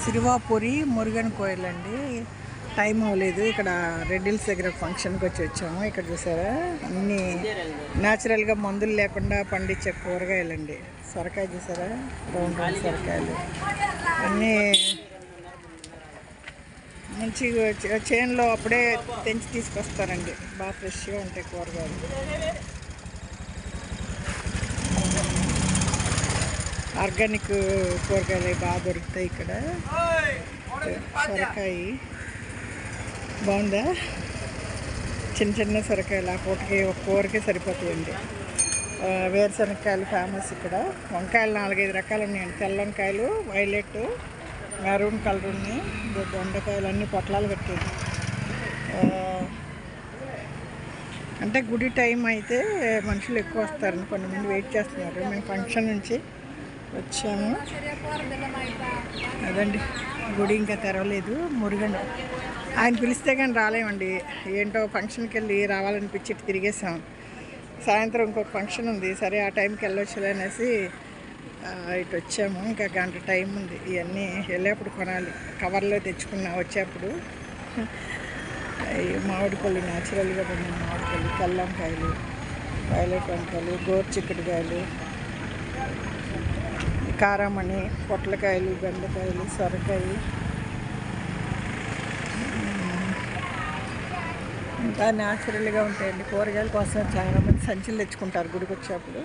సిరివాపూరి మురుగన్ కోయిల్ అండి. టైం అవ్వలేదు. ఇక్కడ రెడ్ హిల్స్ దగ్గర ఫంక్షన్కి వచ్చాము. ఇక్కడ చూసారా అన్నీ న్యాచురల్గా మందులు లేకుండా పండించే కూరగాయలండి. సొరకాయ చూసారా, రౌండ్ రౌండ్ సొరకాయలు అన్నీ మంచి చేనులో అప్పుడే తెంచి తీసుకొస్తారండి. బాగా ఫ్రెష్గా ఉంటాయి కూరగాయలు. ఆర్గానిక్ కూరగాయలు బాగా దొరుకుతాయి ఇక్కడ. సొరకాయ బాగుందా, చిన్న చిన్న సొరకాయలు ఆ పూటకి ఒక కూరకే సరిపోతాయండి. వేరుశనగకాయలు ఫేమస్ ఇక్కడ. వంకాయలు 4-5 రకాలు ఉన్నాయండి. తెల్ల వంకాయలు, వైలెట్, మెరూన్ కలర్ ఉన్నాయి. దొండకాయలు అన్నీ పొట్లాలు కట్టేది. అంటే గుడి టైం అయితే మనుషులు ఎక్కువ వస్తారని కొంతమంది వెయిట్ చేస్తున్నారు. మేము ఫంక్షన్ నుంచి వచ్చాము. అదండి గుడి ఇంకా తెరవలేదు. మురుగన్ ఆయన పిలిస్తే కానీ రాలేమండి. ఏంటో ఫంక్షన్కి వెళ్ళి రావాలనిపించి తిరిగేసాం. సాయంత్రం ఇంకొక ఫంక్షన్ ఉంది. సరే ఆ టైంకి వెళ్ళొచ్చులే అనేసి ఇటు వచ్చాము. ఇంకా గంట టైం ఉంది. ఇవన్నీ వెళ్ళేప్పుడు కొనాలి. కవర్లో తెచ్చుకున్నా వచ్చేప్పుడు. మామిడి పళ్ళు న్యాచురల్గా పండిన మామిడి పళ్ళు, తెల్ల వంకాయలు, వైలెట్ వంకాయలు, గోరుచిక్కుడుకాయలు, కారమణి, పొట్లకాయలు, బెండకాయలు, సొరకాయ, ఇంకా న్యాచురల్గా ఉంటాయండి. కూరగాయల కోసం చాలామంది సంచులు తెచ్చుకుంటారు గుడికి వచ్చేప్పుడు.